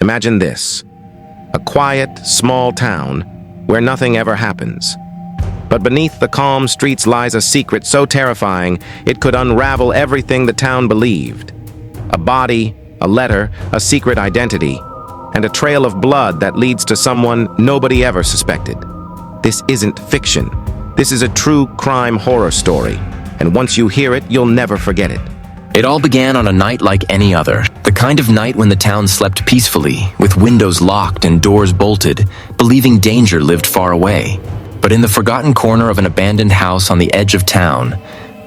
Imagine this: a quiet, small town where nothing ever happens. But beneath the calm streets lies a secret so terrifying it could unravel everything the town believed. A body, a letter, a secret identity, and a trail of blood that leads to someone nobody ever suspected. This isn't fiction. This is a true crime horror story, and once you hear it, you'll never forget it. It all began on a night like any other, the kind of night when the town slept peacefully, with windows locked and doors bolted, believing danger lived far away. But in the forgotten corner of an abandoned house on the edge of town,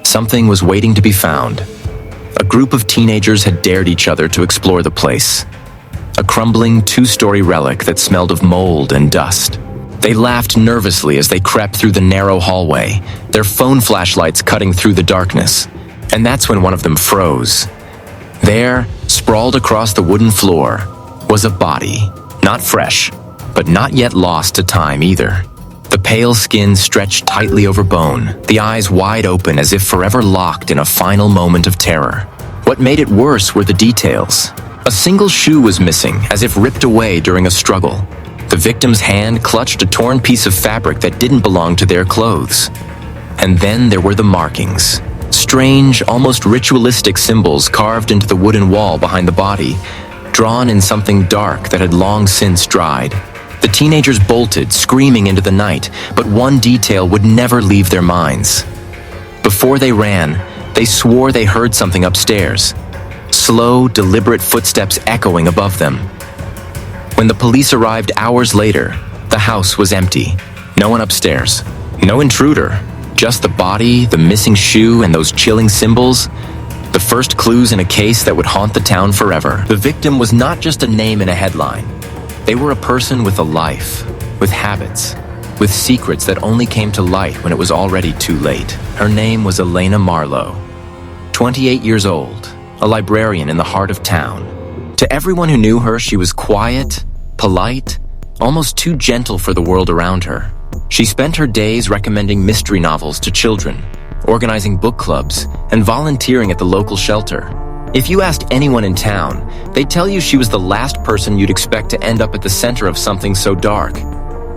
something was waiting to be found. A group of teenagers had dared each other to explore the place. A crumbling two-story relic that smelled of mold and dust. They laughed nervously as they crept through the narrow hallway, their phone flashlights cutting through the darkness. And that's when one of them froze. There, sprawled across the wooden floor, was a body. Not fresh, but not yet lost to time either. The pale skin stretched tightly over bone, the eyes wide open as if forever locked in a final moment of terror. What made it worse were the details. A single shoe was missing, as if ripped away during a struggle. The victim's hand clutched a torn piece of fabric that didn't belong to their clothes. And then there were the markings. Strange, almost ritualistic symbols carved into the wooden wall behind the body, drawn in something dark that had long since dried. The teenagers bolted, screaming into the night, but one detail would never leave their minds. Before they ran, they swore they heard something upstairs. Slow, deliberate footsteps echoing above them. When the police arrived hours later, the house was empty. No one upstairs. No intruder. Just the body, the missing shoe, and those chilling symbols. The first clues in a case that would haunt the town forever. The victim was not just a name in a headline. They were a person with a life, with habits, with secrets that only came to light when it was already too late. Her name was Elena Marlowe. 28 years old, a librarian in the heart of town. To everyone who knew her, she was quiet, polite, almost too gentle for the world around her. She spent her days recommending mystery novels to children, organizing book clubs, and volunteering at the local shelter. If you asked anyone in town, they'd tell you she was the last person you'd expect to end up at the center of something so dark.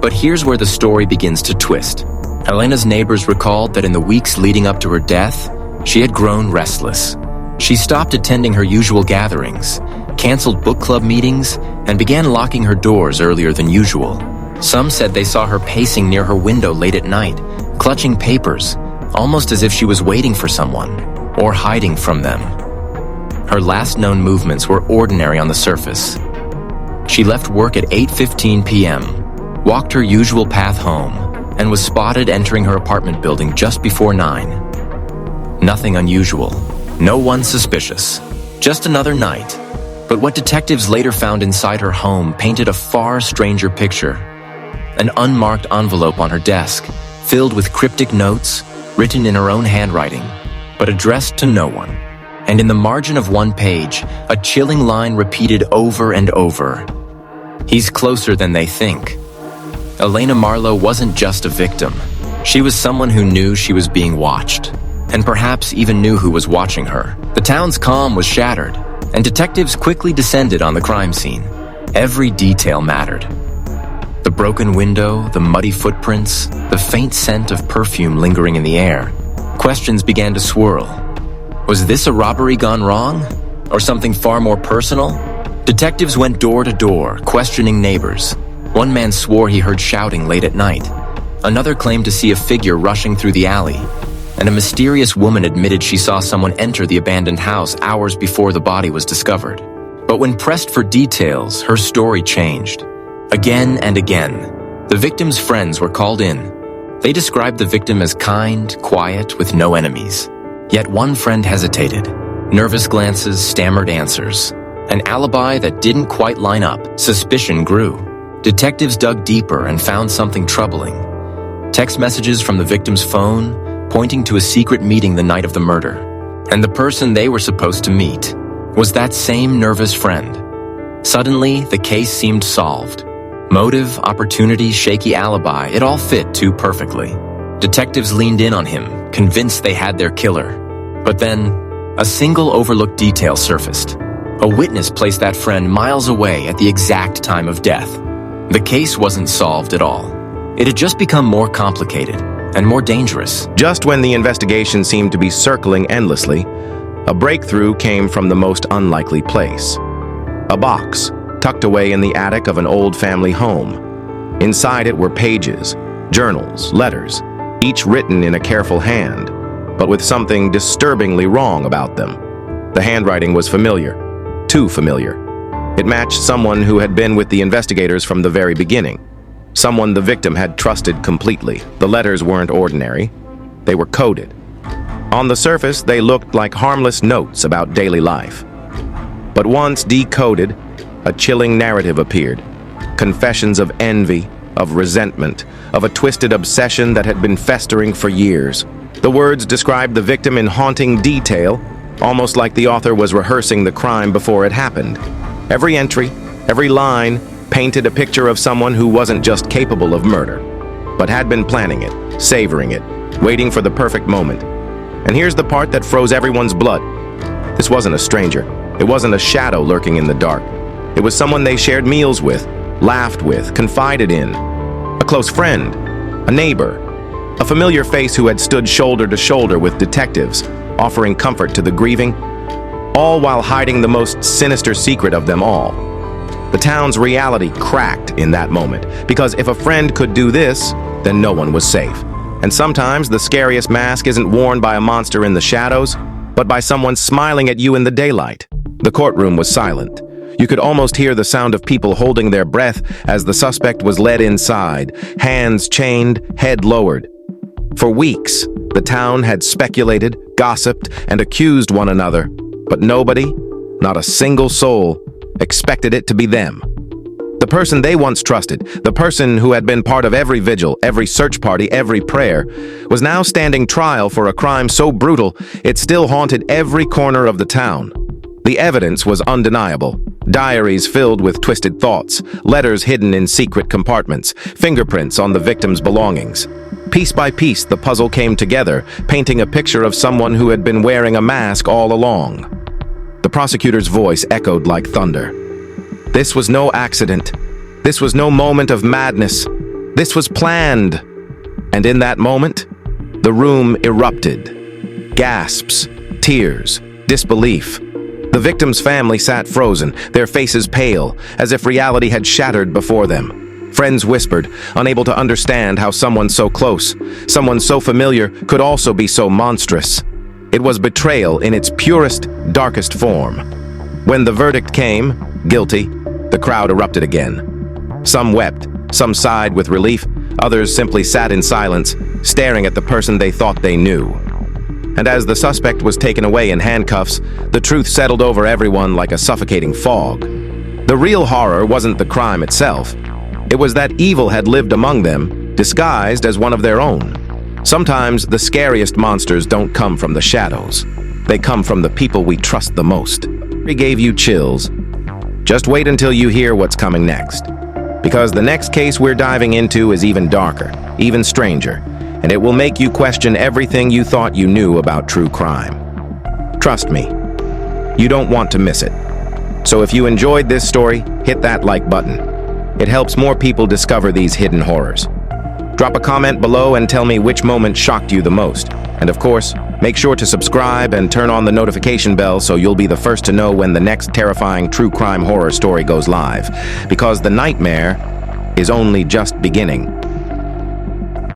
But here's where the story begins to twist. Elena's neighbors recalled that in the weeks leading up to her death, she had grown restless. She stopped attending her usual gatherings, canceled book club meetings, and began locking her doors earlier than usual. Some said they saw her pacing near her window late at night, clutching papers, almost as if she was waiting for someone, or hiding from them. Her last known movements were ordinary on the surface. She left work at 8:15 p.m., walked her usual path home, and was spotted entering her apartment building just before 9. Nothing unusual, no one suspicious, just another night. But what detectives later found inside her home painted a far stranger picture. An unmarked envelope on her desk, filled with cryptic notes, written in her own handwriting, but addressed to no one. And in the margin of one page, a chilling line repeated over and over. "He's closer than they think." Elena Marlowe wasn't just a victim. She was someone who knew she was being watched, and perhaps even knew who was watching her. The town's calm was shattered, and detectives quickly descended on the crime scene. Every detail mattered. The broken window, the muddy footprints, the faint scent of perfume lingering in the air. Questions began to swirl. Was this a robbery gone wrong? Or something far more personal? Detectives went door to door, questioning neighbors. One man swore he heard shouting late at night. Another claimed to see a figure rushing through the alley. And a mysterious woman admitted she saw someone enter the abandoned house hours before the body was discovered. But when pressed for details, her story changed. Again and again, the victim's friends were called in. They described the victim as kind, quiet, with no enemies. Yet one friend hesitated. Nervous glances, stammered answers. An alibi that didn't quite line up. Suspicion grew. Detectives dug deeper and found something troubling. Text messages from the victim's phone, pointing to a secret meeting the night of the murder. And the person they were supposed to meet was that same nervous friend. Suddenly, the case seemed solved. Motive, opportunity, shaky alibi, it all fit too perfectly. Detectives leaned in on him, convinced they had their killer. But then, a single overlooked detail surfaced. A witness placed that friend miles away at the exact time of death. The case wasn't solved at all. It had just become more complicated and more dangerous. Just when the investigation seemed to be circling endlessly, a breakthrough came from the most unlikely place. A box, tucked away in the attic of an old family home. Inside it were pages, journals, letters, each written in a careful hand, but with something disturbingly wrong about them. The handwriting was familiar, too familiar. It matched someone who had been with the investigators from the very beginning, someone the victim had trusted completely. The letters weren't ordinary, they were coded. On the surface, they looked like harmless notes about daily life. But once decoded, a chilling narrative appeared. Confessions of envy, of resentment, of a twisted obsession that had been festering for years. The words described the victim in haunting detail, almost like the author was rehearsing the crime before it happened. Every entry, every line, painted a picture of someone who wasn't just capable of murder, but had been planning it, savoring it, waiting for the perfect moment. And here's the part that froze everyone's blood. This wasn't a stranger. It wasn't a shadow lurking in the dark. It was someone they shared meals with, laughed with, confided in. A close friend, a neighbor, a familiar face who had stood shoulder to shoulder with detectives, offering comfort to the grieving, all while hiding the most sinister secret of them all. The town's reality cracked in that moment, because if a friend could do this, then no one was safe. And sometimes the scariest mask isn't worn by a monster in the shadows, but by someone smiling at you in the daylight. The courtroom was silent. You could almost hear the sound of people holding their breath as the suspect was led inside, hands chained, head lowered. For weeks, the town had speculated, gossiped, and accused one another, but nobody, not a single soul, expected it to be them. The person they once trusted, the person who had been part of every vigil, every search party, every prayer, was now standing trial for a crime so brutal it still haunted every corner of the town. The evidence was undeniable. Diaries filled with twisted thoughts, letters hidden in secret compartments, fingerprints on the victim's belongings. Piece by piece, the puzzle came together, painting a picture of someone who had been wearing a mask all along. The prosecutor's voice echoed like thunder. This was no accident. This was no moment of madness. This was planned. And in that moment, the room erupted. Gasps, tears, disbelief. The victim's family sat frozen, their faces pale, as if reality had shattered before them. Friends whispered, unable to understand how someone so close, someone so familiar, could also be so monstrous. It was betrayal in its purest, darkest form. When the verdict came, guilty, the crowd erupted again. Some wept, some sighed with relief, others simply sat in silence, staring at the person they thought they knew. And as the suspect was taken away in handcuffs, the truth settled over everyone like a suffocating fog. The real horror wasn't the crime itself. It was that evil had lived among them, disguised as one of their own. Sometimes the scariest monsters don't come from the shadows. They come from the people we trust the most. It gave you chills. Just wait until you hear what's coming next. Because the next case we're diving into is even darker, even stranger, and it will make you question everything you thought you knew about true crime. Trust me, you don't want to miss it. So if you enjoyed this story, hit that like button. It helps more people discover these hidden horrors. Drop a comment below and tell me which moment shocked you the most. And of course, make sure to subscribe and turn on the notification bell so you'll be the first to know when the next terrifying true crime horror story goes live. Because the nightmare is only just beginning.